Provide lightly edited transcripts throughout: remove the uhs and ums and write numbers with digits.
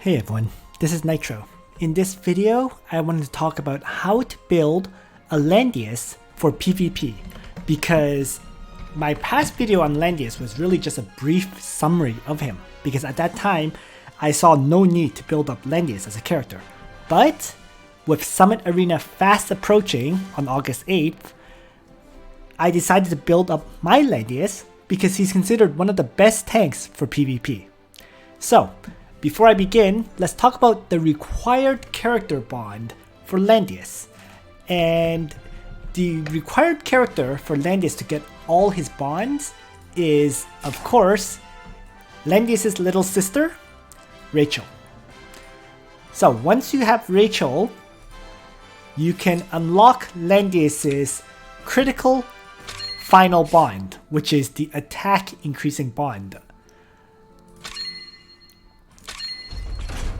Hey everyone, this is Nitro. In this video, I wanted to talk about how to build a Landius for PvP, because my past video on Landius was really just a brief summary of him, because at that time, I saw no need to build up Landius as a character. But with Summit Arena fast approaching on August 8th, I decided to build up my Landius because he's considered one of the best tanks for PvP. So, before I begin, let's talk about the required character bond for Landius. And the required character for Landius to get all his bonds is, of course, Landius' little sister, Rachel. So once you have Rachel, you can unlock Landius' critical final bond, which is the attack increasing bond.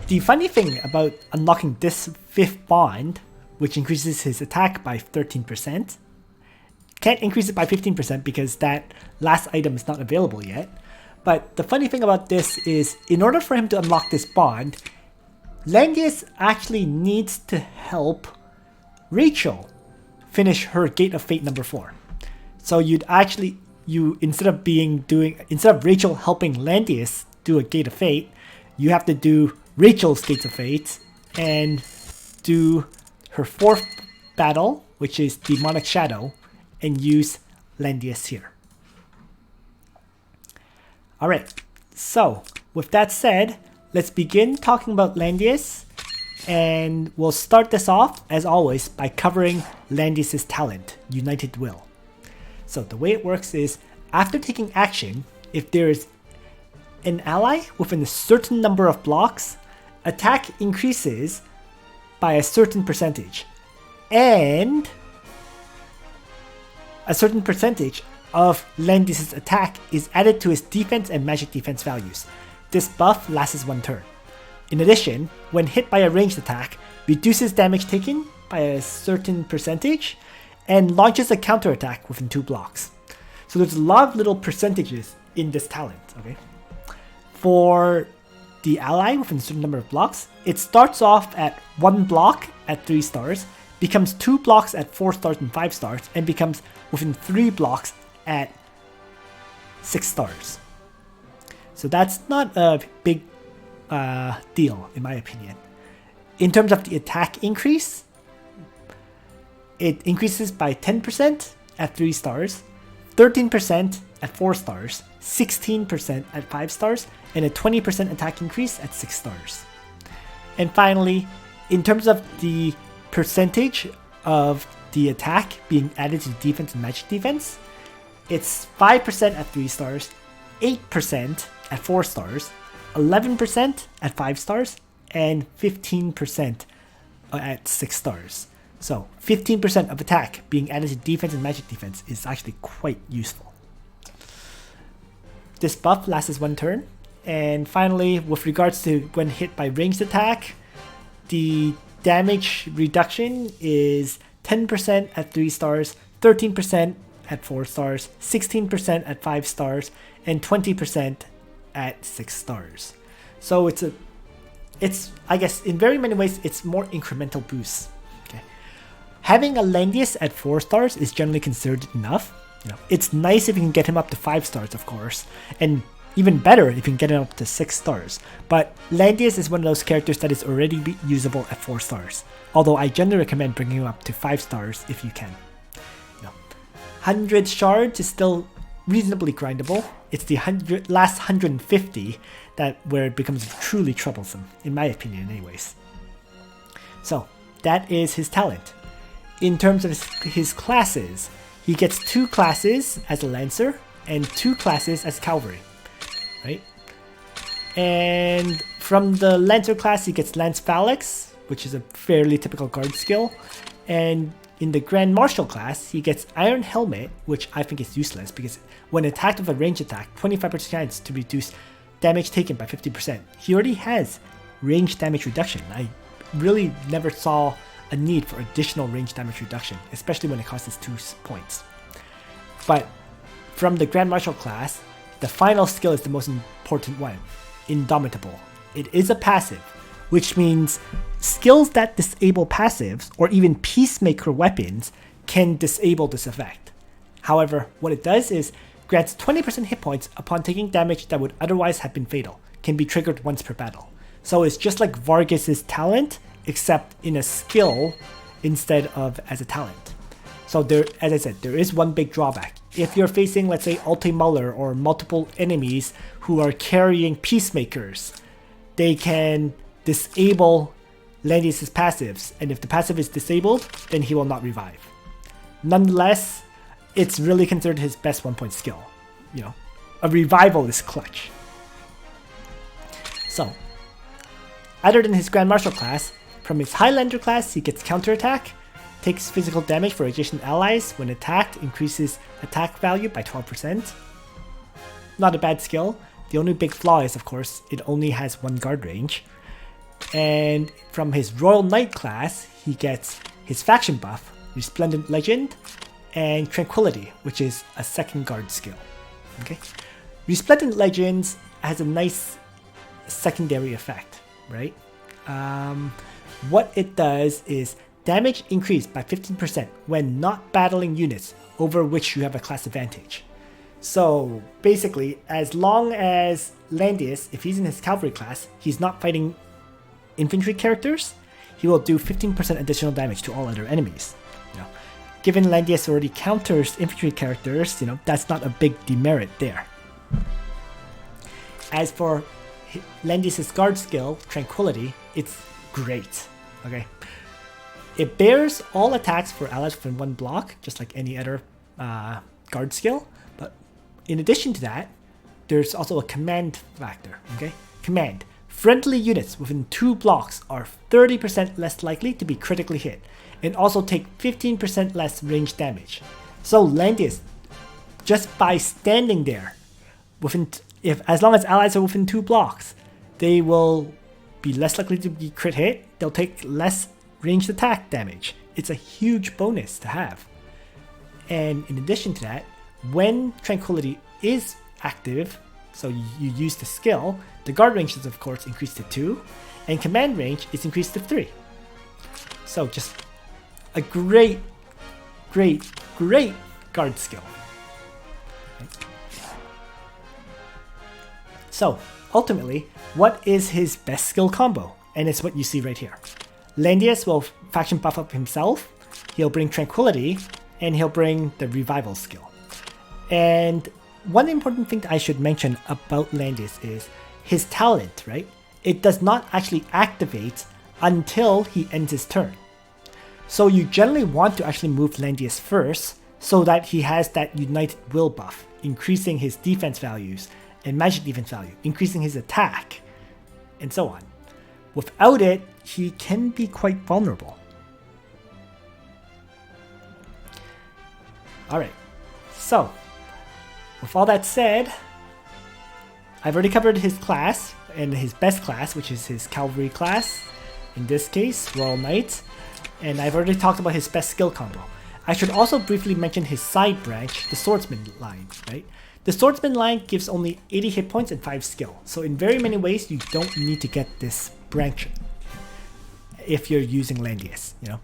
The funny thing about unlocking this fifth bond, which increases his attack by 13%, can't increase it by 15% because that last item is not available yet. But the funny thing about this is, in order for him to unlock this bond, Landius actually needs to help Rachel finish her Gate of Fate number 4. So instead of Rachel helping Landius do a Gate of Fate, you have to do Rachel's Gates of Fate and do her 4th battle, which is Demonic Shadow, and use Landius here. Alright, so with that said, let's begin talking about Landius, and we'll start this off, as always, by covering Landius' talent, United Will. So the way it works is, after taking action, if there is an ally within a certain number of blocks, attack increases by a certain percentage, and a certain percentage of Landius' attack is added to his defense and magic defense values. This buff lasts 1 turn. In addition, when hit by a ranged attack, reduces damage taken by a certain percentage and launches a counterattack within 2 blocks. So there's a lot of little percentages in this talent, okay? For the ally within a certain number of blocks, it starts off at 1 block at 3 stars, becomes 2 blocks at 4 stars and 5 stars, and becomes within 3 blocks at 6 stars. So that's not a big deal, in my opinion. In terms of the attack increase, it increases by 10% at 3 stars, 13% at 4 stars, 16% at 5 stars, and a 20% attack increase at 6 stars. And finally, in terms of the percentage of the attack being added to defense and magic defense, it's 5% at 3 stars, 8% at 4 stars, 11% at 5 stars, and 15% at 6 stars. So 15% of attack being added to defense and magic defense is actually quite useful. This buff lasts 1 turn. And finally, with regards to when hit by ranged attack, the damage reduction is 10% at 3 stars, 13% at 4 stars, 16% at 5 stars, and 20% at 6 stars. So it's I guess in very many ways it's more incremental boosts. Okay, having a Landius at 4 stars is generally considered enough. You know, it's nice if you can get him up to 5 stars, of course, and even better if you can get him up to 6 stars. But Landius is one of those characters that is already usable at 4 stars. Although I generally recommend bringing him up to 5 stars if you can. You know, 100 shards is still reasonably grindable. It's the last 150 where it becomes truly troublesome, in my opinion anyways. So that is his talent. In terms of his classes, he gets 2 classes as a Lancer and 2 classes as Cavalry, right? And from the Lancer class, he gets Lance Phalanx, which is a fairly typical guard skill. And in the Grand Marshal class, he gets Iron Helmet, which I think is useless because when attacked with a ranged attack, 25% chance to reduce damage taken by 50%. He already has range damage reduction. I really never saw a need for additional range damage reduction, especially when it costs 2 points. But from the Grand Marshal class, the final skill is the most important one, Indomitable. It is a passive, which means skills that disable passives or even Peacemaker weapons can disable this effect. However, what it does is grants 20% hit points upon taking damage that would otherwise have been fatal, can be triggered once per battle. So it's just like Vargas' talent, except in a skill instead of as a talent. So there, as I said, there is one big drawback. If you're facing, let's say, Ulti Muller or multiple enemies who are carrying Peacemakers, they can disable Landius' passives, and if the passive is disabled, then he will not revive. Nonetheless, it's really considered his best 1-point skill. You know, a revival is clutch. So, other than his Grand Marshal class, from his Highlander class, he gets counterattack, takes physical damage for adjacent allies. When attacked, increases attack value by 12%. Not a bad skill. The only big flaw is, of course, it only has 1 guard range. And from his Royal Knight class, he gets his faction buff, Resplendent Legend, and Tranquility, which is a 2nd guard skill. Okay, Resplendent Legends has a nice secondary effect, right? What it does is damage increased by 15% when not battling units over which you have a class advantage. So basically, as long as Landius, if he's in his cavalry class, he's not fighting infantry characters, he will do 15% additional damage to all other enemies. You know, given Landius already counters infantry characters, you know, that's not a big demerit there. As for Landius' guard skill, Tranquility, it's great. Okay, it bears all attacks for allies within 1 block, just like any other guard skill. But in addition to that, there's also a command factor. Okay, command. Friendly units within 2 blocks are 30% less likely to be critically hit, and also take 15% less range damage. So Landius, just by standing there, as long as allies are within 2 blocks, they will be less likely to be crit hit. They'll take less ranged attack damage. It's a huge bonus to have. And in addition to that, when Tranquility is active, so you use the skill, the guard range is of course increased to 2, and command range is increased to 3. So just a great guard skill. So ultimately, what is his best skill combo? And it's what you see right here. Landius will faction buff up himself, he'll bring Tranquility, and he'll bring the revival skill. And one important thing that I should mention about Landius is his talent, right? It does not actually activate until he ends his turn. So you generally want to actually move Landius first so that he has that United Will buff, increasing his defense values and magic defense value, increasing his attack, and so on. Without it, he can be quite vulnerable. Alright, so with all that said, I've already covered his class and his best class, which is his cavalry class, in this case, Royal Knight, and I've already talked about his best skill combo. I should also briefly mention his side branch, the Swordsman line, right? The Swordsman line gives only 80 hit points and 5 skill, so in very many ways you don't need to get this branch if you're using Landius, you know.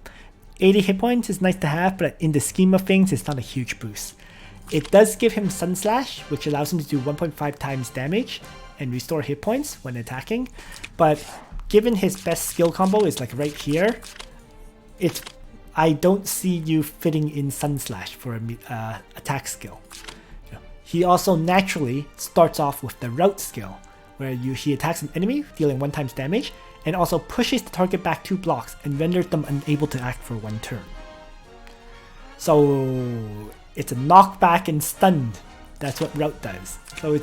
80 hit points is nice to have, but in the scheme of things, it's not a huge boost. It does give him Sun Slash, which allows him to do 1.5 times damage and restore hit points when attacking, but given his best skill combo is like right here, I don't see you fitting in Sun Slash for an attack skill. He also naturally starts off with the route skill, where he attacks an enemy, dealing 1 times damage, and also pushes the target back 2 blocks and renders them unable to act for 1 turn. So it's a knockback and stunned. That's what route does. So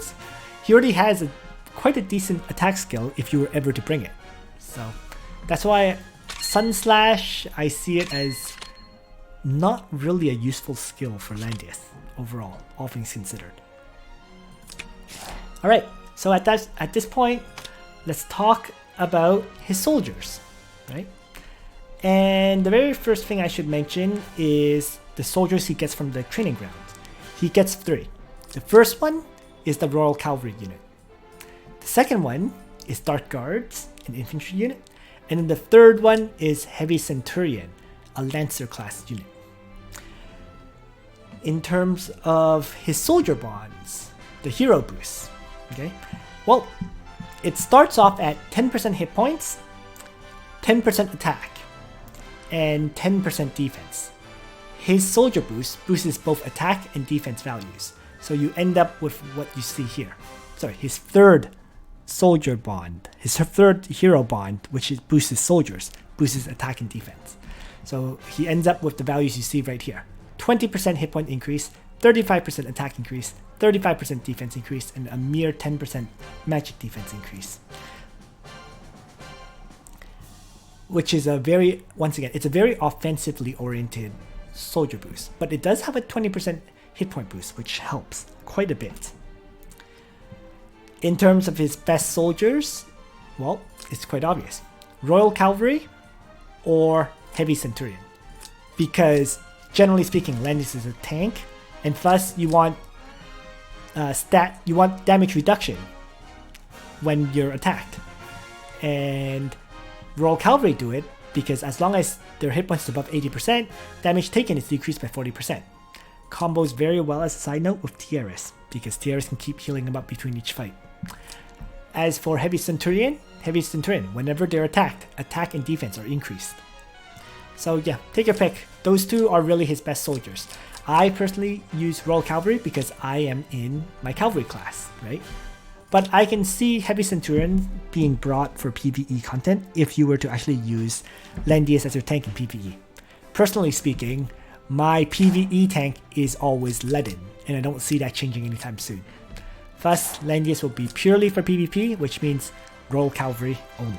he already has quite a decent attack skill if you were ever to bring it. So that's why Sun Slash, I see it as not really a useful skill for Landius overall, all things considered. Alright, so at this point, let's talk about his soldiers, right? And the very first thing I should mention is the soldiers he gets from the training ground. He gets 3. The first one is the Royal Cavalry unit. The second one is Dark Guards, an infantry unit. And then the third one is Heavy Centurion, a Lancer class unit. In terms of his soldier bonds, the hero boost, okay? Well, it starts off at 10% hit points, 10% attack, and 10% defense. His soldier boost boosts both attack and defense values. So you end up with what you see here. Sorry, his third soldier bond, his third hero bond, which is boosts his soldiers, boosts his attack and defense. So he ends up with the values you see right here. 20% hit point increase, 35% attack increase, 35% defense increase, and a mere 10% magic defense increase. Which is once again, it's a very offensively oriented soldier boost, but it does have a 20% hit point boost, which helps quite a bit. In terms of his best soldiers, well, it's quite obvious. Royal Cavalry or Heavy Centurion. Because generally speaking, Landius is a tank, and thus you want damage reduction when you're attacked. And Royal Cavalry do it because as long as their hit points is above 80%, damage taken is decreased by 40%. Combos very well as a side note with TRS, because TRS can keep healing them up between each fight. As for Heavy Centurion, whenever they're attacked, attack and defense are increased. So yeah, take your pick. Those two are really his best soldiers. I personally use Royal Cavalry because I am in my Cavalry class, right? But I can see Heavy Centurion being brought for PvE content if you were to actually use Landius as your tank in PvE. Personally speaking, my PvE tank is always leaden, and I don't see that changing anytime soon. Thus, Landius will be purely for PvP, which means Royal Cavalry only.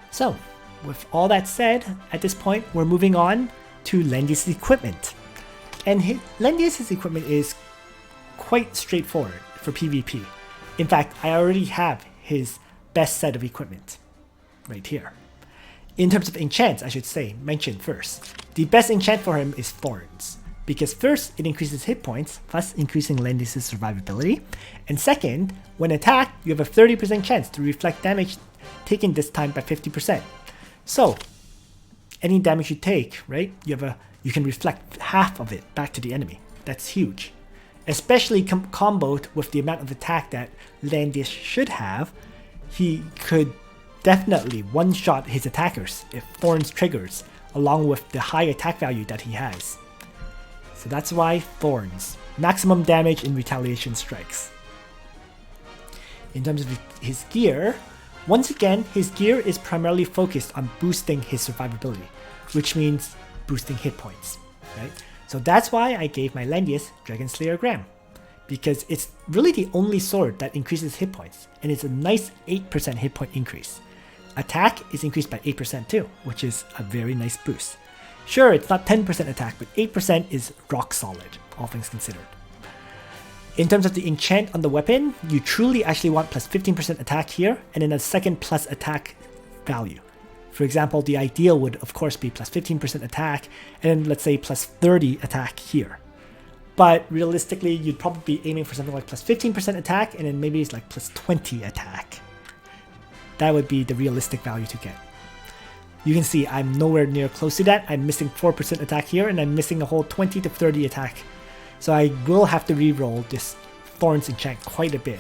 So, with all that said, at this point, we're moving on to Landius' equipment. And Landius' equipment is quite straightforward for PvP. In fact, I already have his best set of equipment right here. In terms of enchants, I should say, mention first. The best enchant for him is Thorns, because first, it increases hit points, thus increasing Landius' survivability. And second, when attacked, you have a 30% chance to reflect damage taken this time by 50%. So, any damage you take, right, you can reflect half of it back to the enemy. That's huge. Especially comboed with the amount of attack that Landius should have, he could definitely one-shot his attackers if Thorns triggers, along with the high attack value that he has. So that's why Thorns. Maximum damage in retaliation strikes. In terms of his gear, once again, his gear is primarily focused on boosting his survivability, which means boosting hit points, right? So that's why I gave my Landius Dragon Slayer Gram, because it's really the only sword that increases hit points, and it's a nice 8% hit point increase. Attack is increased by 8% too, which is a very nice boost. Sure, it's not 10% attack, but 8% is rock solid, all things considered. In terms of the enchant on the weapon, you truly actually want plus 15% attack here, and then a second plus attack value. For example, the ideal would of course be plus 15% attack, and then let's say plus 30 attack here. But realistically, you'd probably be aiming for something like plus 15% attack, and then maybe it's like plus 20 attack. That would be the realistic value to get. You can see I'm nowhere near close to that. I'm missing 4% attack here, and I'm missing a whole 20 to 30 attack. So I will have to re-roll this Thorns enchant quite a bit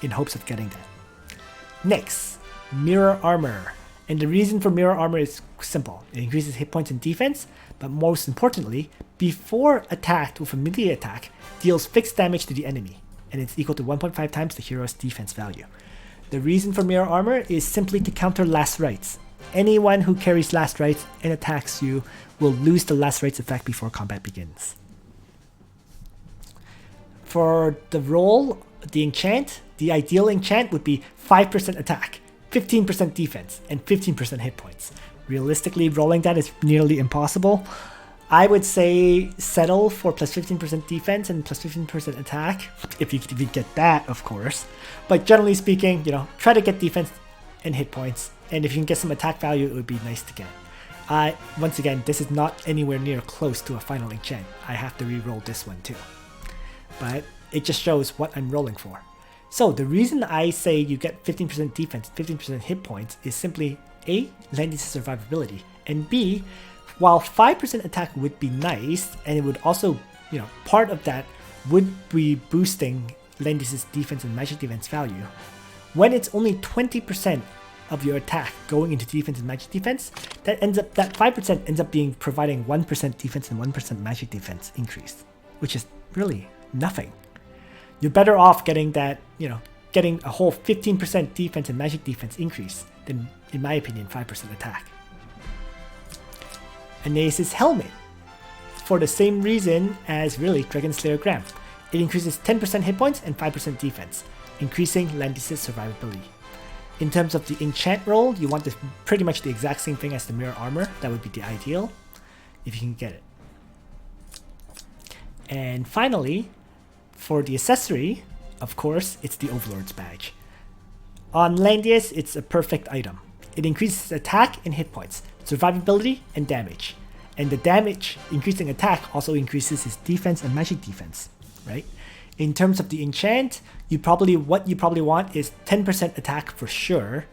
in hopes of getting that. Next, Mirror Armor. And the reason for Mirror Armor is simple. It increases hit points and defense, but most importantly, before attacked with a melee attack, deals fixed damage to the enemy, and it's equal to 1.5 times the hero's defense value. The reason for Mirror Armor is simply to counter Last Rites. Anyone who carries Last Rites and attacks you will lose the Last Rites effect before combat begins. For the roll, the enchant, the ideal enchant would be 5% attack, 15% defense, and 15% hit points. Realistically, rolling that is nearly impossible. I would say settle for plus 15% defense and plus 15% attack, if you get that, of course. But generally speaking, try to get defense and hit points, and if you can get some attack value, it would be nice to get. Once again, this is not anywhere near close to a final enchant. I have to re-roll this one too. But it just shows what I'm rolling for. So the reason I say you get 15% defense, 15% hit points is simply A, Landius' survivability, and B, while 5% attack would be nice, and it would also, part of that would be boosting Landius' defense and magic defense value. When it's only 20% of your attack going into defense and magic defense, that 5% ends up being providing 1% defense and 1% magic defense increase, which is really nothing. You're better off getting that, getting a whole 15% defense and magic defense increase than, in my opinion, 5% attack. Aeneas' Helmet, for the same reason as really Dragon Slayer Graham. It increases 10% hit points and 5% defense, increasing Landius' survivability. In terms of the enchant roll, you want pretty much the exact same thing as the mirror armor. That would be the ideal, if you can get it. And finally, for the accessory, of course, it's the Overlord's Badge. On Landius, it's a perfect item. It increases attack and hit points, survivability and damage. And the damage increasing attack also increases his defense and magic defense, right? In terms of the enchant, what you probably want is 10% attack for sure,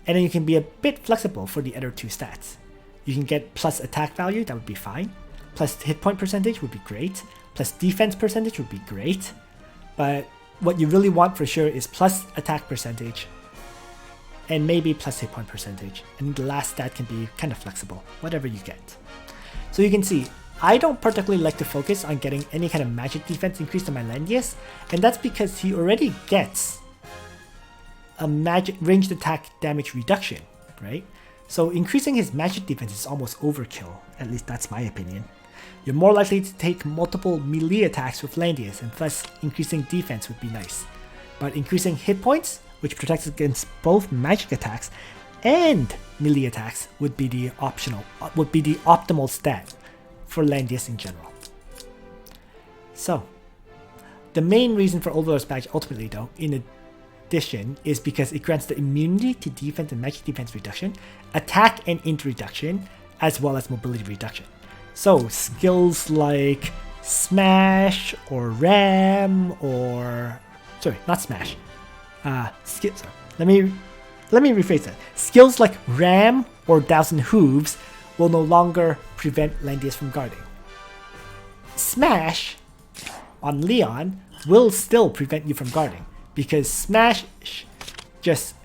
and then you can be a bit flexible for the other two stats. You can get plus attack value, that would be fine. Plus hit point percentage would be great. Plus defense percentage would be great. But what you really want for sure is plus attack percentage, and maybe plus hit point percentage. And the last stat can be kind of flexible, whatever you get. So you can see, I don't particularly like to focus on getting any kind of magic defense increase to my Landius, and that's because he already gets a magic ranged attack damage reduction, right? So increasing his magic defense is almost overkill, at least that's my opinion. You're more likely to take multiple melee attacks with Landius, and thus increasing defense would be nice. But increasing hit points, which protects against both magic attacks and melee attacks, would be the optimal stat for Landius in general. So, the main reason for Overlord's Badge ultimately though, in addition, is because it grants the immunity to defense and magic defense reduction, attack and int reduction, as well as mobility reduction. So, skills like Smash or Ram or... Sorry, not Smash. Let me rephrase that. Skills like Ram or Thousand Hooves will no longer prevent Landius from guarding. Smash on Leon will still prevent you from guarding, because Smash just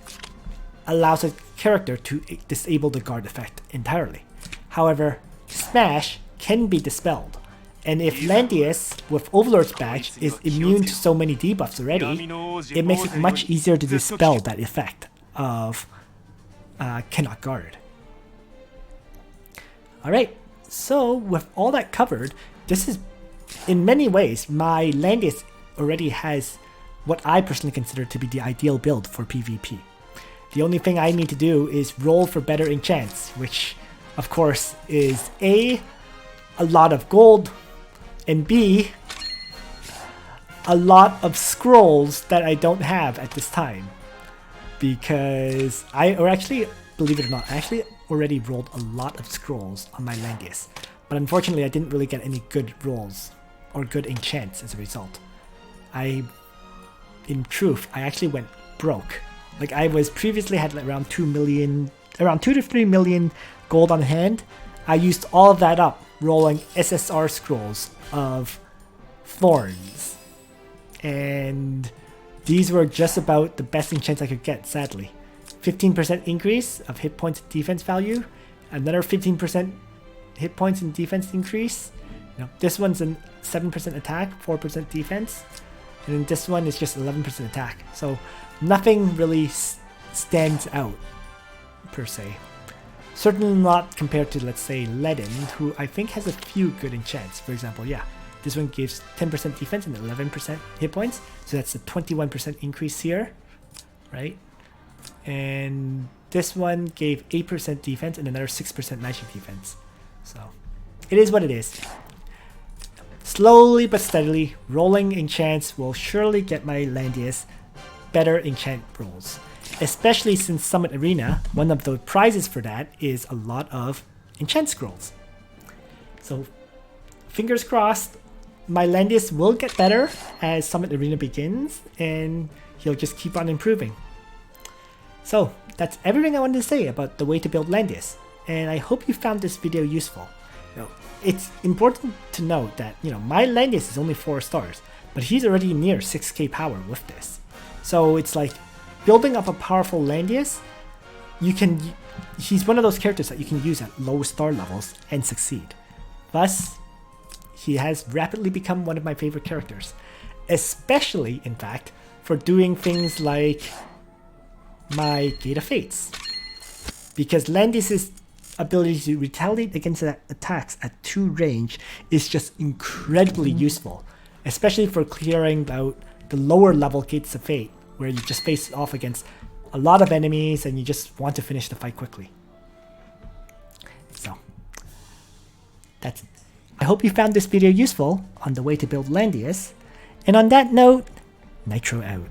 allows a character to disable the guard effect entirely. However, Smash can be dispelled, and if Landius with Overlord's Badge is immune to so many debuffs already, it makes it much easier to dispel that effect of cannot guard. Alright, so with all that covered, this is, in many ways, my Landius already has what I personally consider to be the ideal build for PvP. The only thing I need to do is roll for better enchants, which of course is A, a lot of gold, and B, a lot of scrolls that I don't have at this time. Because believe it or not, I actually already rolled a lot of scrolls on my Landius, but unfortunately I didn't really get any good rolls or good enchants as a result. In truth, I actually went broke. Like, I was previously had like around 2 to 3 million gold on hand. I used all of that up rolling SSR scrolls of Thorns, and these were just about the best enchants I could get, sadly. 15% increase of hit points and defense value, another 15% hit points and defense increase. This one's a 7% attack, 4% defense, and then this one is just 11% attack. So nothing really stands out per se. Certainly not compared to, let's say, Ledin, who I think has a few good enchants. For example, this one gives 10% defense and 11% hit points, so that's a 21% increase here, right? And this one gave 8% defense and another 6% magic defense. So it is what it is. Slowly but steadily, rolling enchants will surely get my Landius better enchant rolls. Especially since Summit Arena, one of the prizes for that is a lot of enchant scrolls. So fingers crossed, my Landius will get better as Summit Arena begins, and he'll just keep on improving. So that's everything I wanted to say about the way to build Landius, and I hope you found this video useful. It's important to note that my Landius is only 4 stars, but he's already near 6k power with this. So it's like building up a powerful Landius, he's one of those characters that you can use at low star levels and succeed. Thus, he has rapidly become one of my favorite characters, especially in fact for doing things like my Gate of Fates, because Landius' ability to retaliate against attacks at 2 range is just incredibly useful, especially for clearing out the lower level Gates of Fate, where you just face off against a lot of enemies and you just want to finish the fight quickly. So that's it. I hope you found this video useful on the way to build Landius, and on that note, Nitro out.